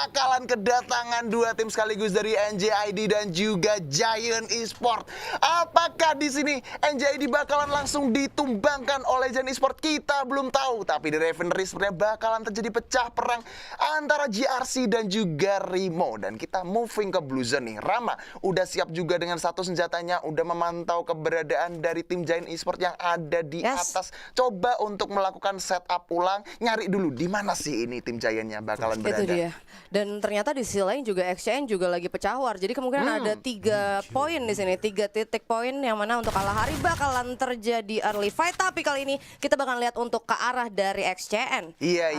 bakalan kedatangan dua tim sekaligus dari NJID dan juga Giant Esport. Apakah di sini NJID bakalan langsung ditumbangkan oleh Giant Esport? Kita belum tahu. Tapi di Refinery sebenarnya bakalan terjadi pecah perang antara GRC dan juga Rimo. Dan kita moving ke Blue Zone nih. Rama udah siap juga dengan satu senjatanya, udah memantau keberadaan dari tim Giant Esport yang ada di atas. Coba untuk melakukan setup ulang, nyari dulu di mana sih ini tim Giant-nya bakalan berada. Itu dia. Dan ternyata di sisi lain juga XCN juga lagi pecah war. Jadi kemungkinan ada 3 poin di sini, 3 titik poin yang mana untuk Kalahari bakalan terjadi early fight. Tapi kali ini kita bakalan lihat untuk ke arah dari XCN. Iya.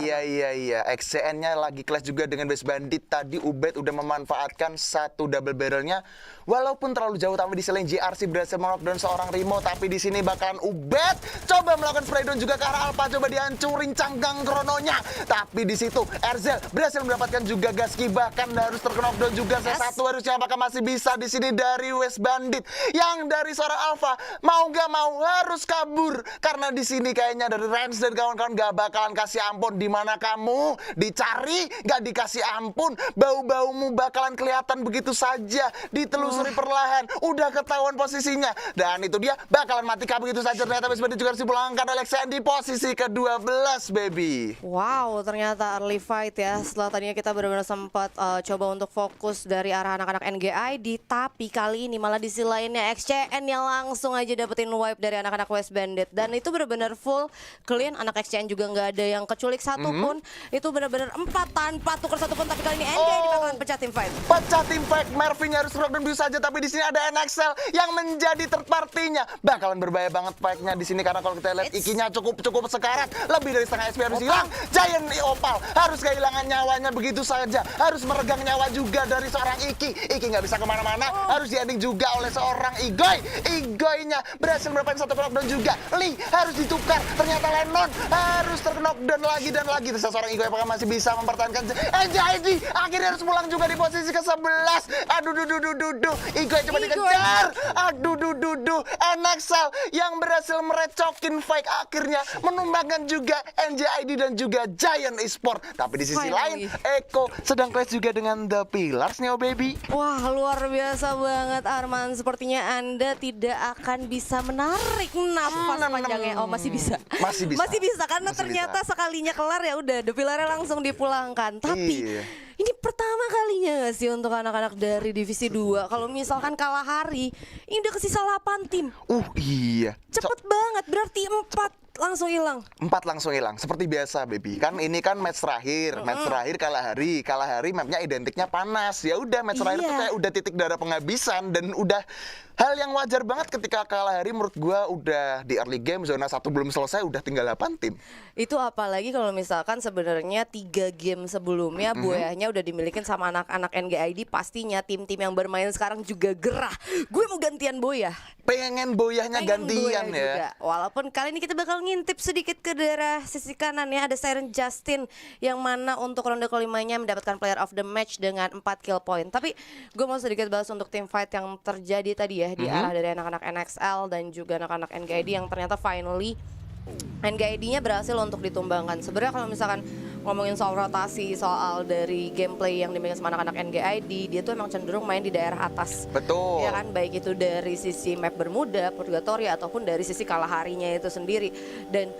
XCN-nya lagi clash juga dengan Base Bandit. Tadi Ubed udah memanfaatkan satu double barrelnya. Walaupun terlalu jauh, tapi di sisi lain GRC berhasil knockdown seorang Rimo. Tapi di sini bakalan Ubed coba melakukan spray down juga ke arah Alpha. Coba dihancurin canggang krononya. Tapi di situ Erzel berhasil mendapatkan juga Gaski, bahkan harus terknockdown juga satu. Harusnya apakah masih bisa di sini dari West Bandit yang dari seorang Alpha mau gak mau harus kabur karena di sini kayaknya dari Rans dan kawan-kawan gak bakalan kasih ampun. Di mana kamu dicari gak dikasih ampun, bau-baumu bakalan kelihatan begitu saja, ditelusuri perlahan, udah ketahuan posisinya dan itu dia bakalan mati kabur begitu saja. Ternyata West Bandit juga harus dipulangkan oleh XCN di posisi ke-12 baby. Wow, ternyata early fight ya. Setelah tadinya kita benar-benar sempat coba untuk fokus dari arah anak-anak NGID, tapi kali ini malah di sisi lainnya XCN yang langsung aja dapetin wipe dari anak-anak West Bandit. Dan itu benar-benar full clean. Anak XCN juga nggak ada yang keculik satu pun. Itu benar-benar 4 tanpa tukar satu pun. Tapi kali ini NGID bakalan pecah tim fight. Pecah tim fight, Marvin harus knockdown bisa saja. Tapi di sini ada NXL yang menjadi third party-nya. Bakalan berbahaya banget fight-nya di sini karena kalau kita lihat Ikinya cukup SP sekarat, lebih dari setengah SP harus hilang. Giant Opal harus kehilangan nyawanya begitu saja, harus meregang nyawa juga dari seorang Iki nggak bisa kemana-mana, harus di-ending juga oleh seorang Igoy-nya berhasil mendapatkan satu knockdown juga. Lee harus ditukar, ternyata Lennon harus terknockdown lagi dan lagi. Terus seorang Igoy apakah masih bisa mempertahankan NJID? Akhirnya harus pulang juga di posisi ke-11. Aduh, Igoy coba dikejar. Aduh, NXL yang berhasil merecokin fight, akhirnya menumbangkan juga NJID dan juga Giant Esport. Tapi di sisi lain, Eko sedang clash juga dengan The Pillars nih, oh baby. Wah, luar biasa banget Arman. Sepertinya Anda tidak akan bisa menarik nafas panjangnya. Oh, masih bisa. Masih bisa karena ternyata sekalinya kelar ya udah The Pillar-nya langsung dipulangkan. Tapi ini pertama kalinya gak sih untuk anak-anak dari divisi 2 kalau misalkan Kalahari ini udah kesisa 8 tim. Iya. Cepet banget, berarti 4 langsung hilang. 4 langsung hilang seperti biasa baby. Kan ini kan match terakhir. Match terakhir Kalahari mapnya identiknya panas. Ya udah match terakhir tuh kayak udah titik darah penghabisan dan udah hal yang wajar banget ketika Kalahari menurut gua udah di early game zona 1 belum selesai udah tinggal 8 tim. Itu apalagi kalau misalkan sebenarnya 3 game sebelumnya Boyahnya udah dimilikin sama anak-anak NGID, pastinya tim-tim yang bermain sekarang juga gerah. Gue mau gantian Boyah. Pengen Boyahnya gantian ya. Juga. Walaupun kali ini kita bakal ngintip sedikit ke daerah sisi kanan ya. Ada Siren Justin yang mana untuk ronde kelimanya mendapatkan player of the match dengan 4 kill point. Tapi gue mau sedikit bahas untuk tim fight yang terjadi tadi ya di arah dari anak-anak NXL dan juga anak-anak NGID yang ternyata finally NGID-nya berhasil untuk ditumbangkan. Sebenarnya kalau misalkan ngomongin soal rotasi, soal dari gameplay yang dimiliki sama anak-anak NGID, dia tuh emang cenderung main di daerah atas. Betul. Ya kan, baik itu dari sisi map Bermuda, Purgatory, ataupun dari sisi Kalaharinya itu sendiri. Dan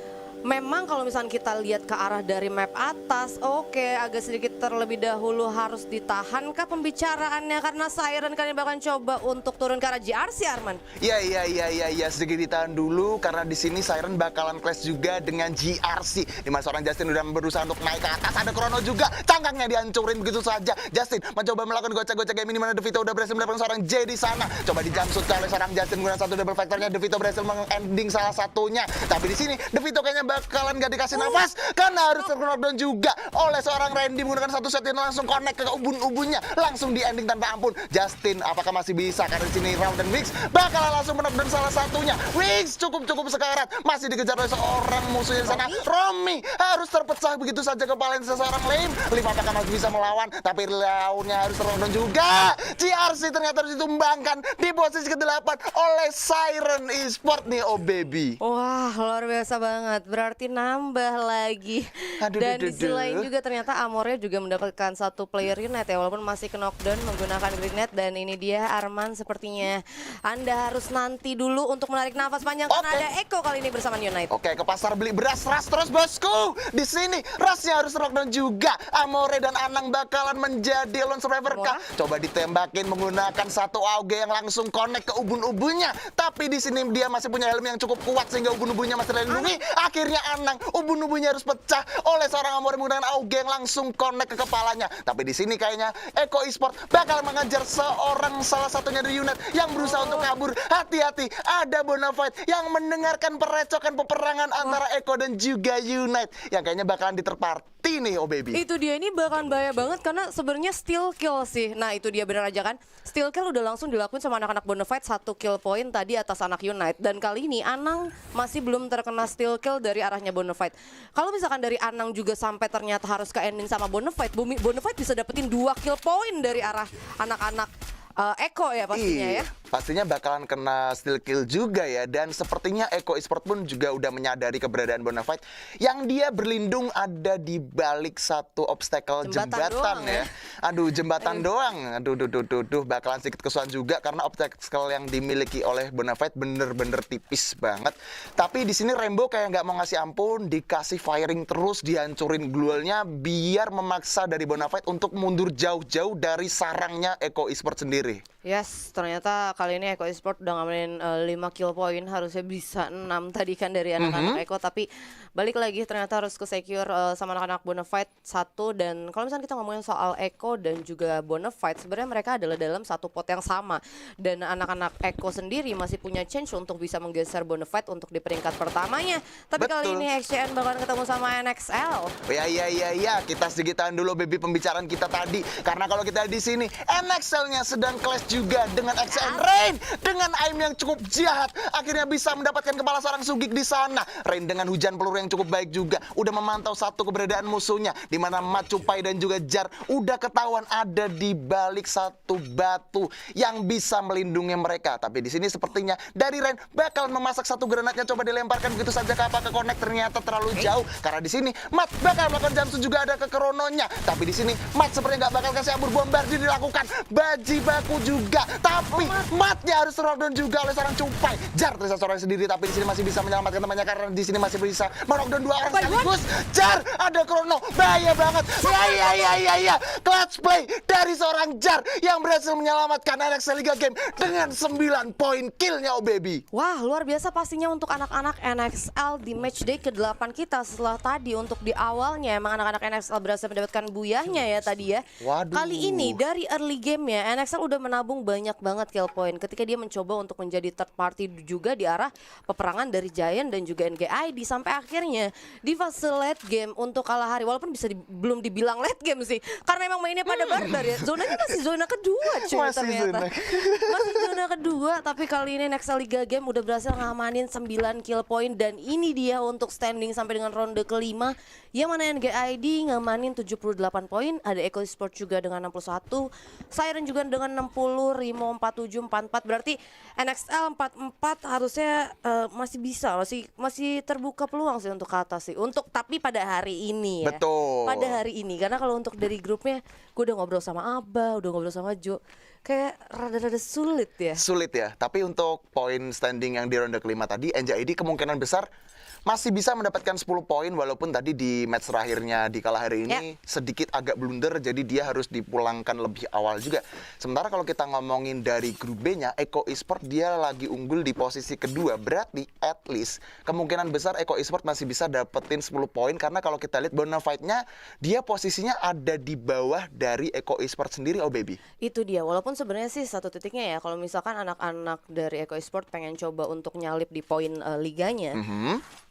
memang kalau misalnya kita lihat ke arah dari map atas, oke, agak sedikit terlebih dahulu harus ditahan kah pembicaraannya karena Siren kalian bakal coba untuk turun ke arah GRC, Arman. Iya, sedikit ditahan dulu karena di sini Siren bakalan clash juga dengan GRC. Di mana seorang Justin udah berusaha untuk naik ke atas, ada Chrono juga, cangkangnya dihancurin begitu saja. Justin mencoba melakukan gocek-gocek game ini, mana Devito udah berhasil mendapatkan seorang J di sana. Coba dijamsut oleh seorang Justin menggunakan satu double factornya, Devito berhasil mengending salah satunya. Tapi di sini Devito kayaknya bakalan gak dikasih nafas karena harus terknockdown juga oleh seorang Randy menggunakan satu shot yang langsung connect ke ubun-ubunnya, langsung di ending tanpa ampun. Justin apakah masih bisa karena di sini Raul dan Wiggs bakalan langsung menokdown salah satunya. Wiggs cukup sekarat, masih dikejar oleh seorang musuh di sana. Romy harus terpecah begitu saja kepalanya seseorang Lame. Apakah masih bisa melawan, tapi lawannya harus terknockdown juga. GRC ternyata harus ditumbangkan di posisi ke-8 oleh Siren Esport nih, oh baby. Wah, luar biasa banget. berarti nambah lagi. Aduh, Dan duh, di sisi duh, lain duh. juga ternyata Amore juga mendapatkan satu player unite ya, walaupun masih ke knockdown menggunakan grenade. Dan ini dia Arman, sepertinya Anda harus nanti dulu untuk menarik nafas panjang karena Oke. ada Eko kali ini bersama Unite. Oke, ke pasar beli beras ras terus bosku. Di sini rasnya harus lockdown juga. Amore dan Anang bakalan menjadi lone survivor kah? Coba ditembakin menggunakan satu AUG yang langsung connect ke ubun-ubunnya. Tapi di sini dia masih punya helm yang cukup kuat sehingga ubun-ubunnya masih terlindungi. Akhirnya Anang, ubun-ubunnya harus pecah oleh seorang Amore menggunakan AUG yang langsung connect ke kepalanya. Tapi di sini kayaknya Eko Esport bakal mengejar salah satunya dari unit yang berusaha untuk kabur. Hati-hati, ada Bonafide yang mendengarkan perecokan peperangan antara Eko dan juga Unite yang kayaknya bakalan diterparti nih, oh baby. Itu dia, ini bakalan bahaya banget karena sebenarnya steal kill sih. Nah itu dia, bener aja kan. Steal kill udah langsung dilakuin sama anak-anak Bonafide, 1 kill point tadi atas anak Unite. Dan kali ini Anang masih belum terkena steal kill dari arahnya Bonafide. Kalau misalkan dari Anang juga sampai ternyata harus ke ending sama Bonafide, Bonafide bisa dapetin 2 kill point dari arah anak-anak Eko ya pastinya ya. Pastinya bakalan kena steal kill juga ya. Dan sepertinya Eko Esport pun juga udah menyadari keberadaan Bonafide yang dia berlindung ada di balik satu obstacle Jembatan doang, ya. Aduh, jembatan doang. Aduh, bakalan sedikit kesusahan juga karena obstacle yang dimiliki oleh Bonafide bener-bener tipis banget. Tapi di sini Rainbow kayak nggak mau ngasih ampun, dikasih firing terus, dihancurin glualnya biar memaksa dari Bonafide untuk mundur jauh-jauh dari sarangnya Eko Esport sendiri. Yes, ternyata kali ini Eko Esport udah ngamenin 5 kill point, harusnya bisa 6 tadi kan dari anak-anak Eko, tapi balik lagi ternyata harus ke secure sama anak-anak Bonafide 1. Dan kalau misalnya kita ngomongin soal Eko dan juga Bonafide, sebenarnya mereka adalah dalam satu pot yang sama. Dan anak-anak Eko sendiri masih punya chance untuk bisa menggeser Bonafide untuk di peringkat pertamanya. Tapi kali Betul. ini XCN bakalan ketemu sama NXL. Ya, kita sedikit tahan dulu baby pembicaraan kita tadi. Karena kalau kita di sini, NXL-nya sedang clash juga dengan XCN Rain dengan aim yang cukup jahat. Akhirnya bisa mendapatkan kepala seorang Sugik di sana. Rain dengan hujan peluru yang cukup baik juga udah memantau satu keberadaan musuhnya, di mana Macupai dan juga Jar udah ketahuan ada di balik satu batu yang bisa melindungi mereka. Tapi di sini sepertinya dari Rain bakal memasak satu granatnya, coba dilemparkan begitu saja ke apa, ke connect, ternyata terlalu jauh. Karena di sini Mat bakal melakukan jump juga ada ke Krononya. Tapi di sini Mat sepertinya nggak bakal kasih ambur bombardir dilakukan. Baji baku juga, tapi Matnya harus terlockdown juga oleh seorang Cupai. Jar terasa seorang sendiri, tapi di sini masih bisa menyelamatkan temannya karena di sini masih bisa melockdown 2 orang sekaligus. Jar, ada Krono, bahaya banget. Ya. Clutch play dari seorang Jar yang berhasil menyelamatkan NXL Liga Game dengan 9 poin killnya, oh baby. Wah, luar biasa pastinya untuk anak-anak NXL di matchday ke-8 kita. Setelah tadi untuk di awalnya emang anak-anak NXL berhasil mendapatkan buyahnya ya tadi ya. Waduh. Kali ini dari early game ya NXL udah menabung banyak banget kill point ketika dia mencoba untuk menjadi third party juga di arah peperangan dari Giant dan juga NGID. Sampai akhirnya di fase late game untuk Kalahari, walaupun bisa belum dibilang late game sih karena emang mainnya pada barbar ya. Zonanya masih zona kedua cuy Masih ternyata. zona. Masih zona kedua, tapi kali ini NXL Liga Game udah berhasil ngamanin 9 kill point. Dan ini dia untuk standing sampai dengan ronde kelima, yang mana NGID ngamanin 78 poin, ada Eko Sport juga dengan 61, Siren juga dengan 60, Rimo 47, 44. Berarti NXL 44 harusnya masih bisa, masih terbuka peluang sih untuk ke atas sih. Tapi pada hari ini ya. Betul. Pada hari ini, karena kalau untuk dari grupnya gue udah ngobrol sama Abah, udah ngobrol sama Jo, kayak rada-rada sulit ya. Sulit ya, tapi untuk poin standing yang di ronde kelima tadi, NJID kemungkinan besar masih bisa mendapatkan 10 poin walaupun tadi di match terakhirnya di Kalahari ini sedikit agak blunder, jadi dia harus dipulangkan lebih awal juga. Sementara kalau kita ngomongin dari grup B-nya, Eko Esport dia lagi unggul di posisi kedua, berarti at least kemungkinan besar Eko Esport masih bisa dapetin 10 poin karena kalau kita lihat Bonafide-nya dia posisinya ada di bawah dari Eko Esport sendiri, oh baby. Itu dia, walaupun sebenarnya sih satu titiknya ya, kalau misalkan anak-anak dari Eko Esport pengen coba untuk nyalip di poin liganya,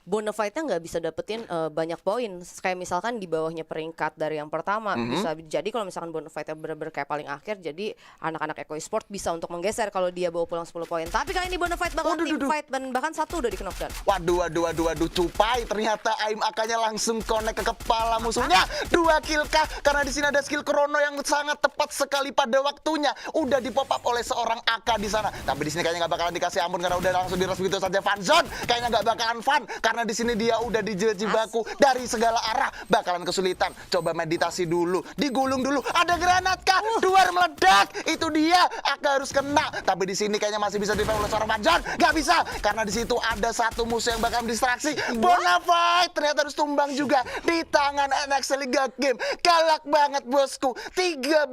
Bonafide-nya nggak bisa dapetin banyak poin. Kayak misalkan di bawahnya peringkat dari yang pertama, bisa jadi kalau misalkan Bonafide-nya bener-bener kayak paling akhir, jadi anak-anak Eko Esport bisa untuk menggeser kalau dia bawa pulang 10 poin. Tapi kali ini Bonafide bakal team fight dan bahkan satu udah di knockdown. Waduh, Cupai ternyata aim AK-nya langsung connect ke kepala musuhnya. 2 kill kah? Karena di sini ada skill Krono yang sangat tepat sekali pada waktunya. Udah di pop up oleh seorang AK di sana. Tapi di sini kayaknya nggak bakalan dikasih ampun karena udah langsung diras begitu saja Fun Zone. Kayaknya nggak bakalan fun karena di sini dia udah dijibaku dari segala arah, bakalan kesulitan. Coba meditasi dulu, digulung dulu. Ada granat kah? Duar meledak. Itu dia, Aka harus kena. Tapi di sini kayaknya masih bisa di-fire oleh seorang Fanzon. Gak bisa, karena di situ ada satu musuh yang bakal distraksi. Bonafide ternyata harus tumbang juga di tangan NXL Liga Game. Galak banget bosku. 13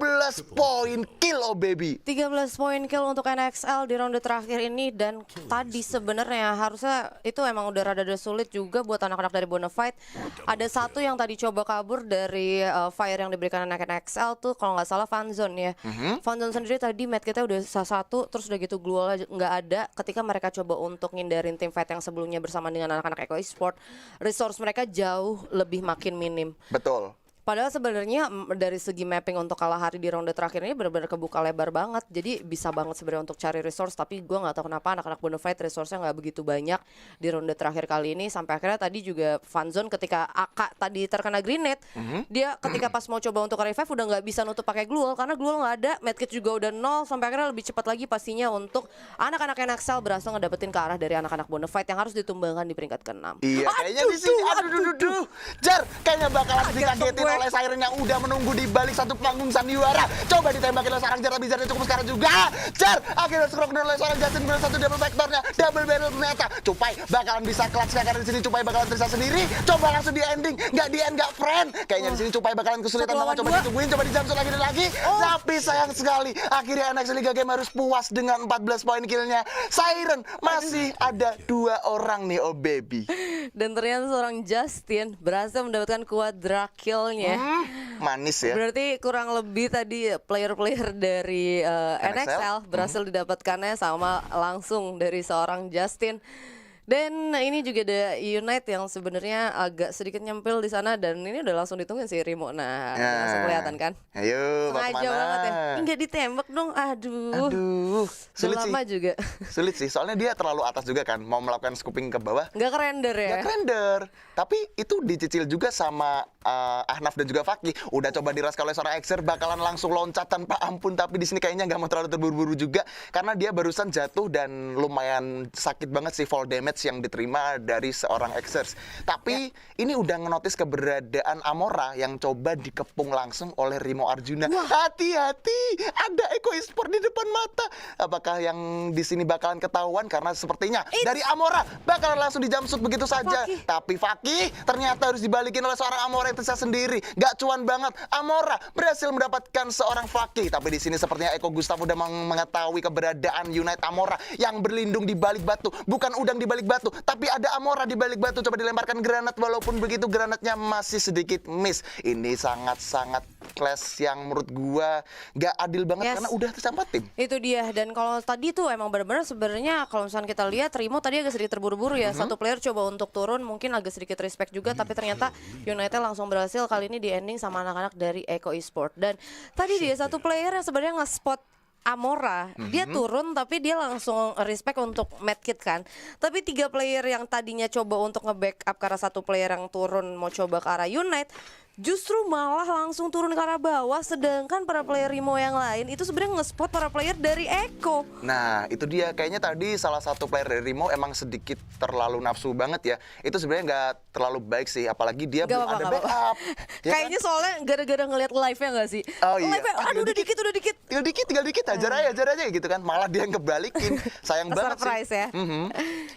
poin kill, oh baby. 13 poin kill untuk NXL di ronde terakhir ini, dan tadi sebenarnya harusnya itu emang udah rada sulit juga buat anak-anak dari Bonafide. Ada satu yang tadi coba kabur dari fire yang diberikan anak NXL tuh, kalau nggak salah Fanzon ya. Fanzon sendiri tadi medkitnya udah satu, terus udah gitu global nggak ada. Ketika mereka coba untuk ngindarin tim fight yang sebelumnya bersama dengan anak-anak Eco Esport, resource mereka jauh lebih makin minim. Betul. Padahal sebenarnya dari segi mapping untuk kalah hari di ronde terakhir ini benar-benar kebuka lebar banget. Jadi bisa banget sebenarnya untuk cari resource, tapi gue nggak tahu kenapa anak-anak Bonafide resource-nya nggak begitu banyak di ronde terakhir kali ini. Sampai akhirnya tadi juga Fanzon ketika Aka tadi terkena grenade, dia ketika pas mau coba untuk revive udah nggak bisa nutup pakai glue karena glue nggak ada, medkit juga udah 0. Sampai akhirnya lebih cepat lagi pastinya untuk anak-anak NXL berhasil ngedapetin ke arah dari anak-anak Bonafide yang harus ditumbangkan di peringkat ke-6. Iya, kayaknya di sini aduh. Jar, kayaknya bakalan dikagetin oleh Siren yang udah menunggu di balik satu panggung sandiwara. Coba ditembakin oleh seorang Jar, tapi Jarnya cukup sekarang juga. Jar, akhirnya scroll oleh seorang Justin bener satu double vektornya, double barrel ternyata. Cupai bakalan bisa clutch karena di sini Cupai bakalan terisa sendiri. Coba langsung di ending, nggak di end, nggak friend. Kayaknya di sini Cupai bakalan kesulitan banget. Coba ditungguin, coba dijamsut lagi dan lagi. Tapi sayang sekali, akhirnya NXL Liga Game harus puas dengan 14 poin killnya. Siren masih ada 2 orang nih, oh baby. Dan ternyata seorang Justin berhasil mendapatkan quadra kill-nya. Manis ya. Berarti kurang lebih tadi player-player dari NXL berhasil didapatkannya sama langsung dari seorang Justin. Dan ini juga ada Unite yang sebenarnya agak sedikit nyempil di sana, dan ini udah langsung ditungguin si Rimo. Nah, langsung kelihatan kan? Ayo, mau sengaja kemana? banget ya. Enggak ditembak dong. Aduh. Sulit sih. Lama juga. Sulit sih, soalnya dia terlalu atas juga kan, mau melakukan scooping ke bawah. Nggak kerender ya? Nggak render. Tapi itu dicicil juga sama Ahnaf dan juga Faki. Udah coba diras oleh seorang Exer, bakalan langsung loncat tanpa ampun. Tapi di sini kayaknya nggak mau terlalu terburu-buru juga, karena dia barusan jatuh dan lumayan sakit banget sih fall damage yang diterima dari seorang Exers. Tapi ini udah ngenotis keberadaan Amora yang coba dikepung langsung oleh Rimo Arjuna. Hati-hati, ada Eco Esport di depan mata. Apakah yang di sini bakalan ketahuan? Karena sepertinya dari Amora bakalan langsung dijamsut begitu saja. Tapi Faki ternyata harus dibalikin oleh seorang Amora yang tersisa sendiri. Gak cuan banget, Amora berhasil mendapatkan seorang Faki. Tapi di sini sepertinya Eko Gustaf udah mengetahui keberadaan Unite Amora yang berlindung di balik batu. Bukan udang di balik batu, tapi ada Amora di balik batu. Coba dilemparkan granat, walaupun begitu granatnya masih sedikit miss. Ini sangat-sangat clash yang menurut gua gak adil banget karena udah tercampur tim. Itu dia. Dan kalau tadi tuh emang benar-benar sebenarnya kalau misalnya kita lihat Rimo tadi agak sedikit terburu-buru ya. Satu player coba untuk turun, mungkin agak sedikit respect juga, tapi ternyata United langsung berhasil kali ini di ending sama anak-anak dari Eco Esport. Dan tadi dia satu player yang sebenarnya nge-spot Amora, dia turun tapi dia langsung respect untuk medkit kan. Tapi 3 player yang tadinya coba untuk nge-backup karena satu player yang turun mau coba ke arah Unite, justru malah langsung turun ke arah bawah. Sedangkan para player Rimo yang lain itu sebenarnya nge-spot para player dari Eco. Nah, itu dia. Kayaknya tadi salah satu player dari Rimo emang sedikit terlalu nafsu banget ya. Itu sebenarnya nggak terlalu baik sih, apalagi dia belum ada backup. Ya kayaknya kan? soalnya gara-gara ngeliat live-nya nggak sih? Oh iya. Live-nya, aduh udah dikit. Tinggal dikit, ajar aja gitu kan. Malah dia yang kebalikin. Sayang banget Surprise sih. ya.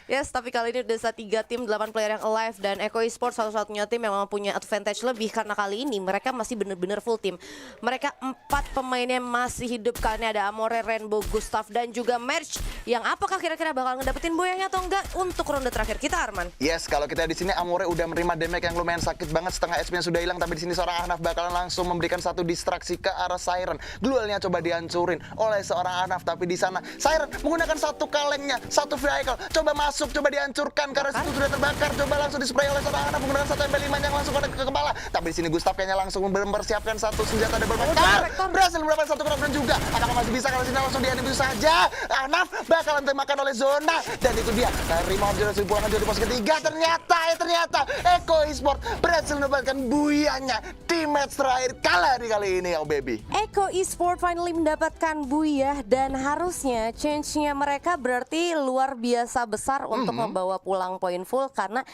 Yes, tapi kali ini udah 3 tim, 8 player yang alive, dan Eco Esport satu-satunya tim yang memang punya advantage lebih karena kali ini mereka masih benar-benar full tim. Mereka 4 pemainnya masih hidup, karena ada Amore, Rainbow, Gustaf, dan juga Merch. Yang apakah kira-kira bakal ngedapetin boyanya atau enggak untuk ronde terakhir kita, Arman? Yes, kalau kita di sini Amore udah menerima damage yang lumayan sakit banget, setengah HP-nya sudah hilang. Tapi di sini seorang Ahnaf bakalan langsung memberikan satu distraksi ke arah Siren. Duelnya coba dihancurin oleh seorang Ahnaf, tapi di sana Siren menggunakan satu kalengnya, satu vehicle, coba masuk, coba dihancurkan karena situ sudah terbakar. Coba langsung dispray oleh seorang Ahnaf menggunakan satu MP5 yang langsung ke kepala. Tapi di sini Gustaf kayaknya langsung mempersiapkan satu senjata double vector. Berhasil mendapatkan satu knockdown juga. Apakah masih bisa kalau sini langsung di itu saja? Ahnaf bakalan tembakan oleh zona, dan itu dia. Rimo Arjuna sudah pulang di pos ketiga. Ternyata Eco Esport berhasil mendapatkan buyanya di match terakhir kalah di kali ini, oh baby. Eco Esport finally mendapatkan buyah, dan harusnya change-nya mereka berarti luar biasa besar untuk membawa pulang poin full, karena